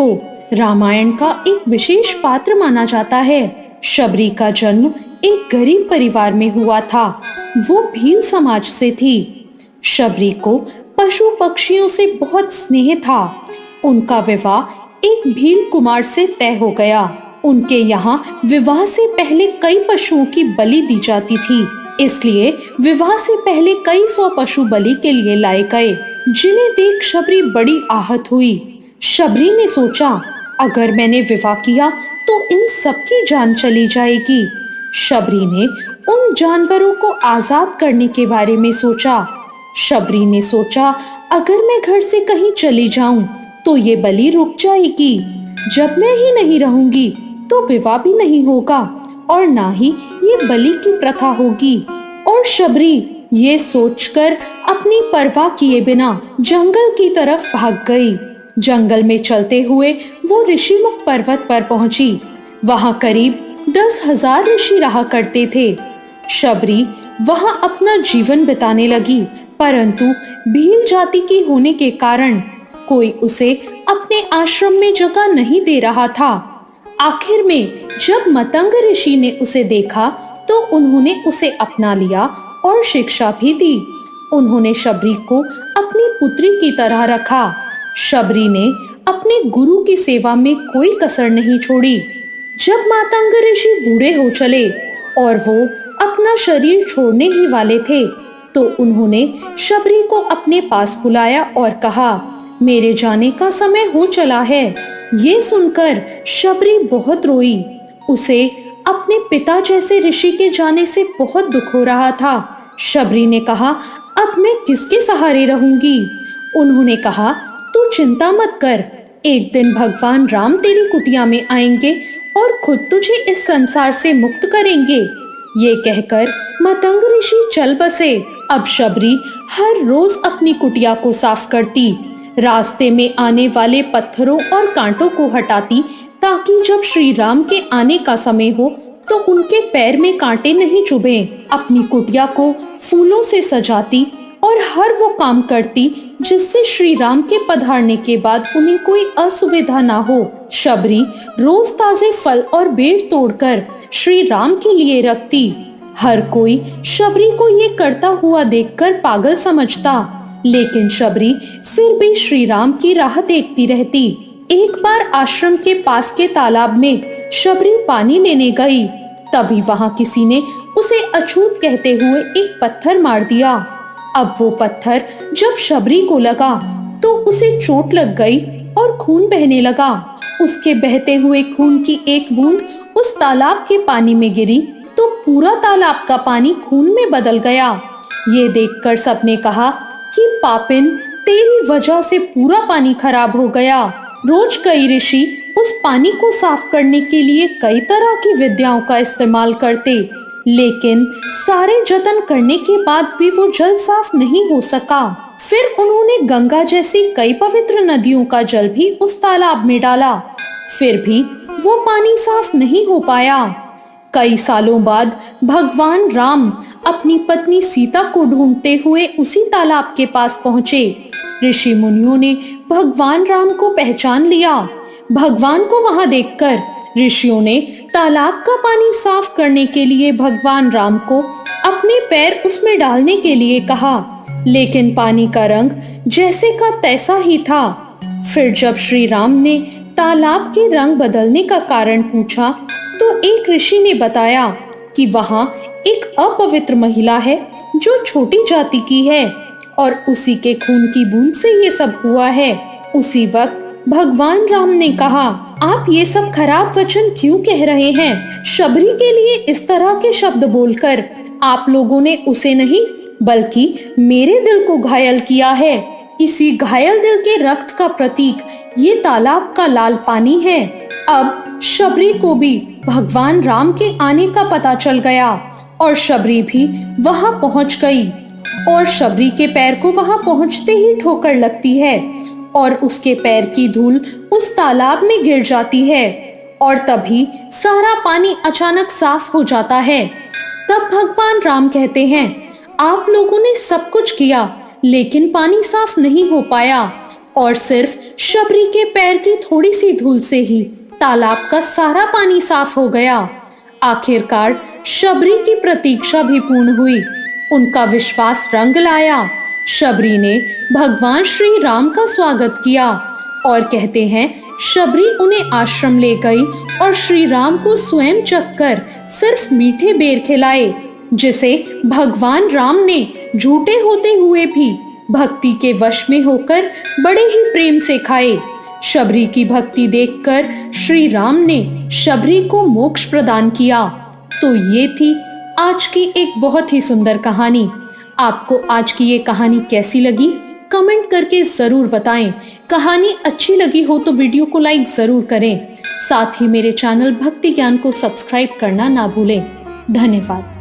को रामायण का एक विशेष पात्र माना जाता है। शबरी का जन्म एक गरीब परिवार में हुआ था। वो भील समाज से थी। शबरी को पशु पक्षियों से बहुत स्नेह था। उनका विवाह एक भील कुमार से तय हो गया। उनके यहाँ विवाह से पहले कई पशुओं की बलि दी जाती थी, इसलिए विवाह से पहले कई 100 पशु बलि के लिए लाए गए, जिन्हें देख शबरी बड़ी आहत हुई। शबरी ने सोचा, अगर मैंने विवाह किया तो इन सबकी जान चली जाएगी। शबरी ने उन जानवरों को आजाद करने के बारे में सोचा। शबरी ने सोचा, अगर मैं घर से कहीं चली जाऊं तो ये बलि रुक जाएगी। जब मैं ही नहीं रहूंगी तो विवाह भी नहीं होगा और ना ही ये बलि की प्रथा होगी। और शबरी ये सोचकर अपनी परवाह किए बिना जंगल की तरफ भाग गई। जंगल में चलते हुए वो ऋषिमुख पर्वत पर पहुंची। वहां करीब 10,000 ऋषि रहा करते थे। शबरी वहां अपना जीवन बिताने लगी, परंतु भील जाति की होने के कारण कोई उसे अपने आश्रम में जगह नहीं दे रहा था। आखिर में जब मतंग ऋषि ने उसे देखा तो उन्होंने उसे अपना लिया और शिक्षा भी दी। उन्होंने शबरी को अपनी पुत्री की तरह रखा। शबरी ने अपने गुरु की सेवा में कोई कसर नहीं छोड़ी। जब मातंग ऋषि बूढ़े हो चले और वो अपना शरीर छोड़ने ही वाले थे, तो उन्होंने शबरी को अपने पास बुलाया और कहा, मेरे जाने का समय हो चला है। ये सुनकर शबरी बहुत रोई। उसे अपने पिता जैसे ऋषि के जाने से बहुत दुख हो रहा था। शबरी ने कहा, अब मैं किसके सहारे रहूंगी? उन्होंने कहा, तू चिंता मत कर, एक दिन भगवान राम तेरी कुटिया में आएंगे और खुद तुझे इस संसार से मुक्त करेंगे। ये कहकर मतंग ऋषि चल बसे। अब शबरी हर रोज अपनी कुटिया को साफ करती, रास्ते में आने वाले पत्थरों और कांटों को हटाती, ताकि जब श्री राम के आने का समय हो तो उनके पैर में कांटे नहीं चुभे। अपनी कुटिया को फूलों से सजाती और हर वो काम करती जिससे श्री राम के पधारने के बाद उन्हें कोई असुविधा ना हो। शबरी रोज ताजे फल और बेर तोड़कर श्री राम के लिए रखती। हर कोई शबरी को ये करता हुआ देखकर पागल समझता, लेकिन शबरी फिर भी श्री राम की राह देखती रहती। एक बार आश्रम के पास के तालाब में शबरी पानी लेने गई। तभी वहां किसी ने उसे अछूत कहते हुए एक पत्थर मार दिया। अब वो पत्थर जब शबरी को लगा तो उसे चोट लग गई और खून बहने लगा। उसके बहते हुए खून की एक बूंद उस तालाब के पानी में गिरी तो पूरा तालाब का पानी खून में बदल गया। ये देखकर सबने कहा कि पापिन, तेरी वजह से पूरा पानी खराब हो गया। रोज कई ऋषि उस पानी को साफ करने के लिए कई तरह की विद्याओं का इस्तेमाल करते, लेकिन सारे जतन करने के बाद भी वो जल साफ नहीं हो सका। फिर उन्होंने गंगा जैसी कई पवित्र नदियों का जल भी उस तालाब में डाला, फिर भी वो पानी साफ नहीं हो पाया। कई सालों बाद भगवान राम अपनी पत्नी सीता को ढूंढते हुए उसी तालाब के पास पहुंचे। ऋषि मुनियों ने भगवान राम को पहचान लिया। भगवान को वहां देखकर ऋषियों ने तालाब का पानी साफ करने के लिए भगवान राम को अपने पैर उसमें डालने के लिए कहा, लेकिन पानी का रंग जैसे का तैसा ही था। फिर जब श्री राम ने तालाब के रंग बदलने का कारण पूछा तो एक ऋषि ने बताया कि वहां एक अपवित्र महिला है जो छोटी जाति की है और उसी के खून की बूंद से ये सब हुआ है। उसी वक्त भगवान राम ने कहा, आप ये सब खराब वचन क्यों कह रहे हैं? शबरी के लिए इस तरह के शब्द बोलकर आप लोगों ने उसे नहीं बल्कि मेरे दिल को घायल किया है। इसी घायल दिल के रक्त का प्रतीक ये तालाब का लाल पानी है। अब शबरी को भी भगवान राम के आने का पता चल गया और शबरी भी वहां पहुंच गई। और शबरी के पैर को वहां पहुंचते ही ठोकर लगती है और उसके पैर की धूल उस तालाब में गिर जाती है और तभी सारा पानी अचानक साफ हो जाता है। तब भगवान राम कहते हैं, आप लोगों ने सब कुछ किया लेकिन पानी साफ नहीं हो पाया। और सिर्फ शबरी के पैर की थोड़ी सी धूल से ही तालाब का सारा पानी साफ हो गया। आखिरकार शबरी की प्रतीक्षा भी पूर्ण हुई। उनका विश्वास रंग लाया। शबरी ने भगवान श्री राम का स्वागत किया और कहते हैं शबरी उन्हें आश्रम ले गई और श्री राम को स्वयं चखकर सिर्फ मीठे बेर खिलाए, जिसे भगवान राम ने झूठे होते हुए भी भक्ति के वश में होकर बड़े ही प्रेम से खाए। शबरी की भक्ति देखकर श्री राम ने शबरी को मोक्ष प्रदान किया। तो ये थी आज की एक बहुत ही सुंदर कहानी। आपको आज की ये कहानी कैसी लगी कमेंट करके जरूर बताएं। कहानी अच्छी लगी हो तो वीडियो को लाइक जरूर करें। साथ ही मेरे चैनल भक्ति ज्ञान को सब्सक्राइब करना ना भूलें। धन्यवाद।